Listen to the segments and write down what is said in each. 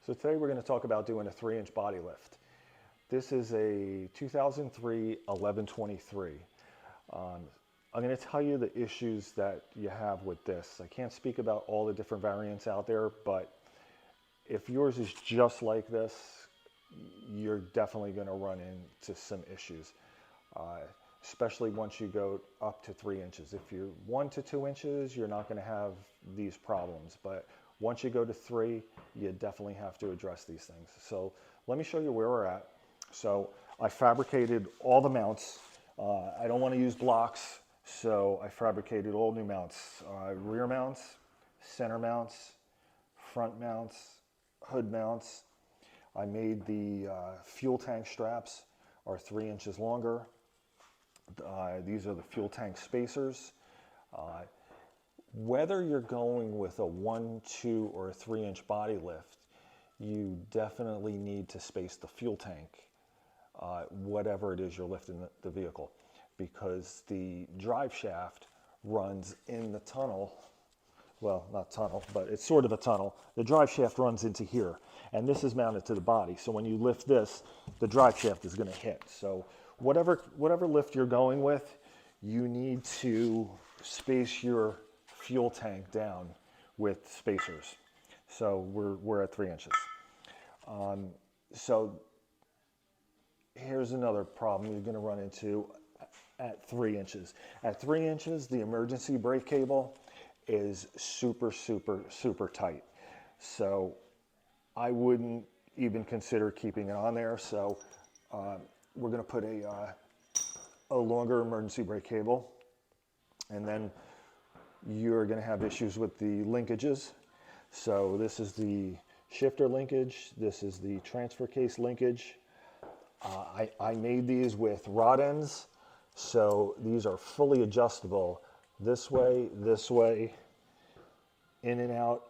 So today we're going to talk about doing a 3-inch body lift. This is a 2003 1123. I'm going to tell you the issues that you have with this. I can't speak about all the different variants out there, but if yours is just like this, you're definitely going to run into some issues, especially once you go up to 3 inches. If you're 1 to 2 inches, you're not going to have these problems, but once you go to 3, you definitely have to address these things. So let me show you where we're at. So I fabricated all the mounts. I don't want to use blocks, so I fabricated all new mounts, rear mounts, center mounts, front mounts, hood mounts. I made the fuel tank straps are 3 inches longer. These are the fuel tank spacers. Whether you're going with a 1, 2, or a 3-inch body lift, you definitely need to space the fuel tank, whatever it is you're lifting the vehicle, because the drive shaft runs in the tunnel. Well, not tunnel, but it's sort of a tunnel. The drive shaft runs into here, and this is mounted to the body. So when you lift this, the drive shaft is going to hit. So whatever lift you're going with, you need to space your fuel tank down with spacers. So we're at 3 inches. So here's another problem you're going to run into at 3 inches. At 3 inches, the emergency brake cable is super, super, super tight. So I wouldn't even consider keeping it on there. So we're going to put a longer emergency brake cable, and then you're going to have issues with the linkages. So this is the shifter linkage. This is the transfer case linkage. I made these with rod ends. So these are fully adjustable this way, in and out,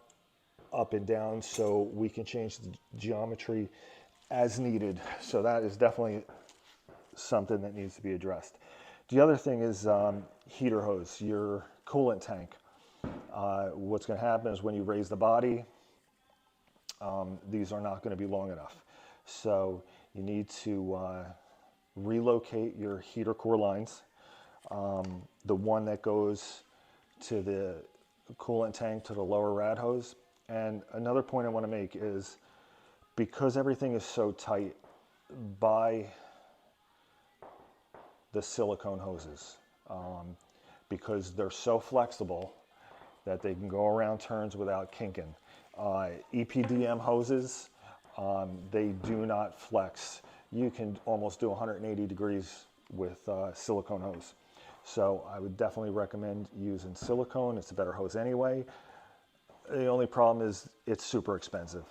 up and down, so we can change the geometry as needed. So that is definitely something that needs to be addressed. The other thing is heater hose, your coolant tank. What's going to happen is when you raise the body, these are not going to be long enough. So you need to relocate your heater core lines. The one that goes to the coolant tank to the lower rad hose. And another point I want to make is, because everything is so tight, buy the silicone hoses, because they're so flexible that they can go around turns without kinking. EPDM hoses, they do not flex. You can almost do 180 degrees with silicone hose. So I would definitely recommend using silicone. It's a better hose anyway. The only problem is it's super expensive.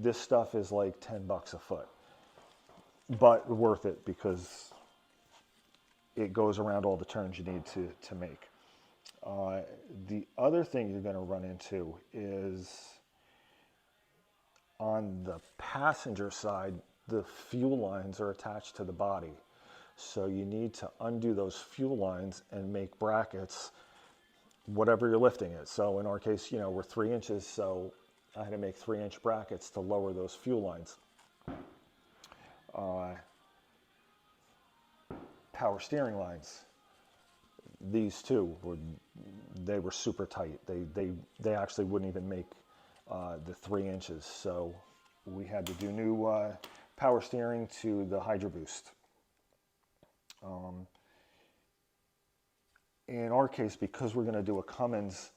This stuff is like 10 bucks a foot, but worth it because it goes around all the turns you need to make. The other thing you're going to run into is on the passenger side, the fuel lines are attached to the body. So you need to undo those fuel lines and make brackets, whatever you're lifting it. So in our case, we're 3 inches, so I had to make 3-inch brackets to lower those fuel lines. Power steering lines. These two were super tight. They actually wouldn't even make the 3 inches. So we had to do new power steering to the Hydro Boost. In our case, because we're going to do a Cummins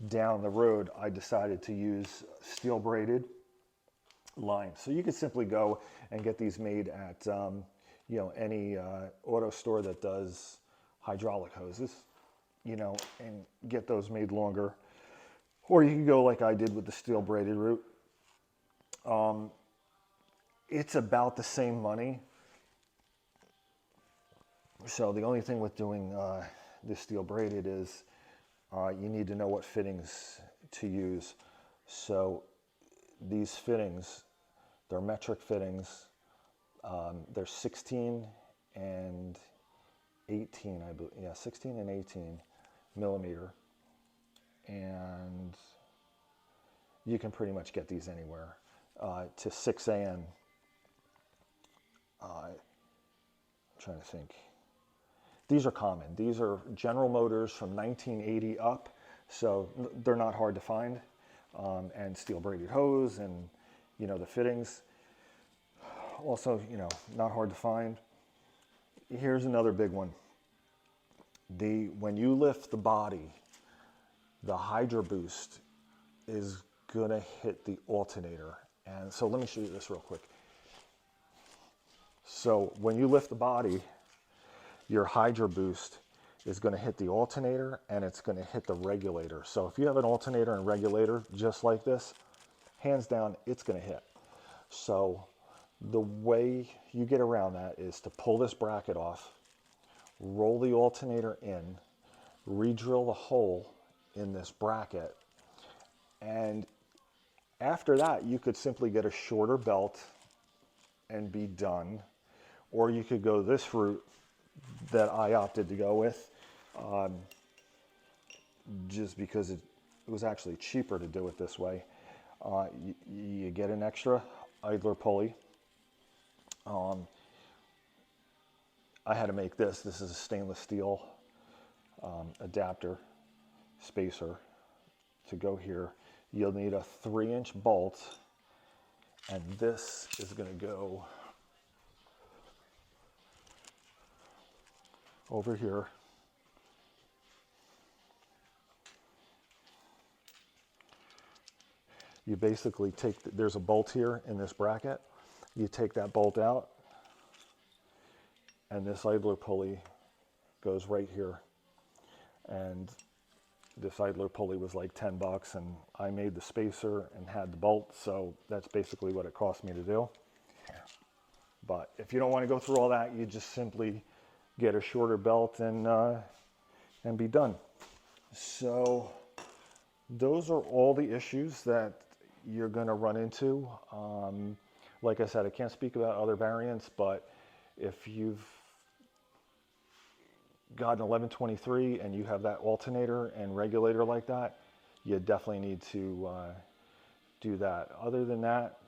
down the road, I decided to use steel braided line. So you could simply go and get these made at any auto store that does hydraulic hoses, and get those made longer. Or you can go like I did with the steel braided route. It's about the same money. So the only thing with doing this steel braided is you need to know what fittings to use. So these fittings, they're metric fittings. They're 16 and 18, I believe. Yeah, 16 and 18 millimeter. And you can pretty much get these anywhere. to 6 a.m. I'm trying to think. These are common. These are General Motors from 1980 up, so they're not hard to find. And steel braided hose and, the fittings. Also, not hard to find. Here's another big one. When you lift the body, the Hydro Boost is gonna hit the alternator. And so let me show you this real quick. So when you lift the body, your Hydro Boost is going to hit the alternator and it's going to hit the regulator. So if you have an alternator and regulator just like this, hands down, it's going to hit. So the way you get around that is to pull this bracket off, roll the alternator in, re-drill the hole in this bracket, and after that you could simply get a shorter belt and be done. Or you could go this route that I opted to go with, just because it was actually cheaper to do it this way. You get an extra idler pulley. I had to make this. This is a stainless steel adapter spacer to go here. You'll need a 3-inch bolt, and this is going to go over here. You basically take, there's a bolt here in this bracket. You take that bolt out, and this idler pulley goes right here. And this idler pulley was like 10 bucks, and I made the spacer and had the bolt, so that's basically what it cost me to do. But if you don't want to go through all that, you just simply get a shorter belt and be done. So those are all the issues that you're going to run into. Like I said, I can't speak about other variants, but if you've got an 1123 and you have that alternator and regulator like that, you definitely need to do that. Other than that,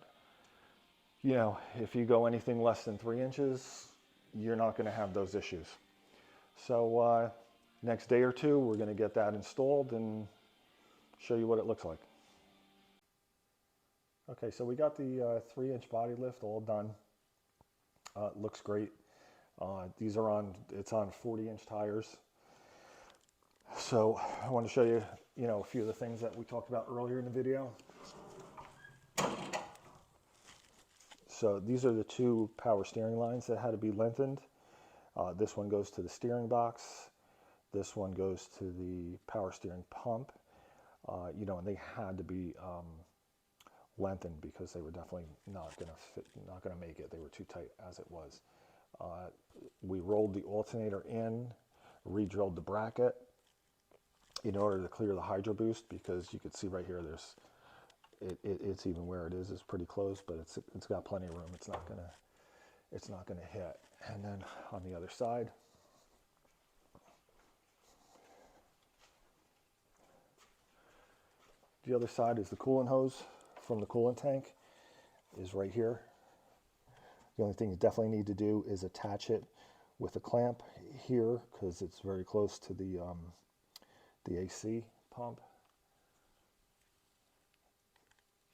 if you go anything less than 3 inches, you're not going to have those issues. So next day or two, we're going to get that installed and show you what it looks like. Okay, so we got the 3-inch body lift all done. It looks great. These are it's on 40-inch tires. So I want to show you, a few of the things that we talked about earlier in the video. So these are the 2 power steering lines that had to be lengthened. This one goes to the steering box. This one goes to the power steering pump. And they had to be lengthened because they were definitely not going to fit, not going to make it. They were too tight as it was. We rolled the alternator in, re-drilled the bracket in order to clear the Hydro Boost, because you could see right here, it's even where it is pretty close, but it's got plenty of room. It's not gonna hit. And then on the other side, the other side is the coolant hose from the coolant tank is right here. The only thing you definitely need to do is attach it with a clamp here, because it's very close to the AC pump.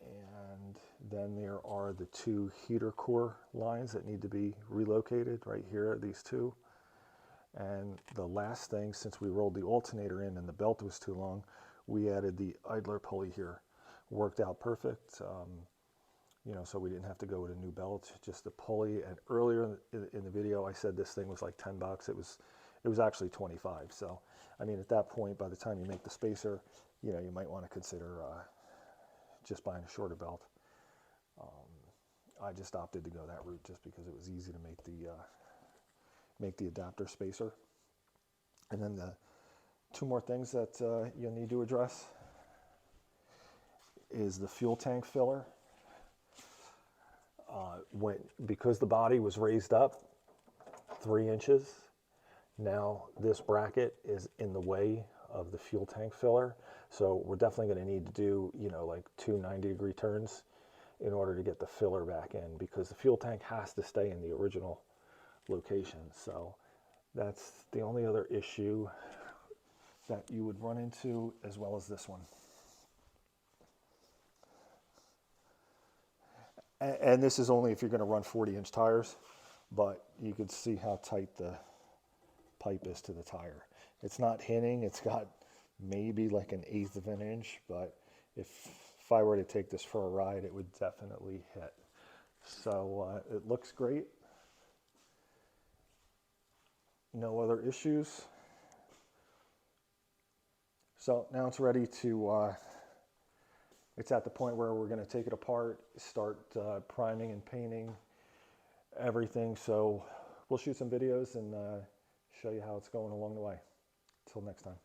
And then there are the 2 heater core lines that need to be relocated right here, these 2. And the last thing, since we rolled the alternator in and the belt was too long, we added the idler pulley here. Worked out perfect. So we didn't have to go with a new belt, just a pulley. And earlier in the video, I said this thing was like 10 bucks. It was actually 25. So, at that point, by the time you make the spacer, you might want to consider just buying a shorter belt. I just opted to go that route just because it was easy to make the adapter spacer. And then the 2 more things that you'll need to address is the fuel tank filler. Because the body was raised up 3 inches, now this bracket is in the way of the fuel tank filler. So we're definitely going to need to do, like 2 90-degree turns in order to get the filler back in, because the fuel tank has to stay in the original location. So that's the only other issue that you would run into, as well as this one. And this is only if you're going to run 40-inch tires, but you can see how tight the pipe is to the tire. It's not hinting, it's got maybe like 1/8 of an inch, but if I were to take this for a ride, it would definitely hit. So it looks great. No other issues. So now it's ready to, it's at the point where we're going to take it apart, start priming and painting everything. So we'll shoot some videos and show you how it's going along the way. Until next time.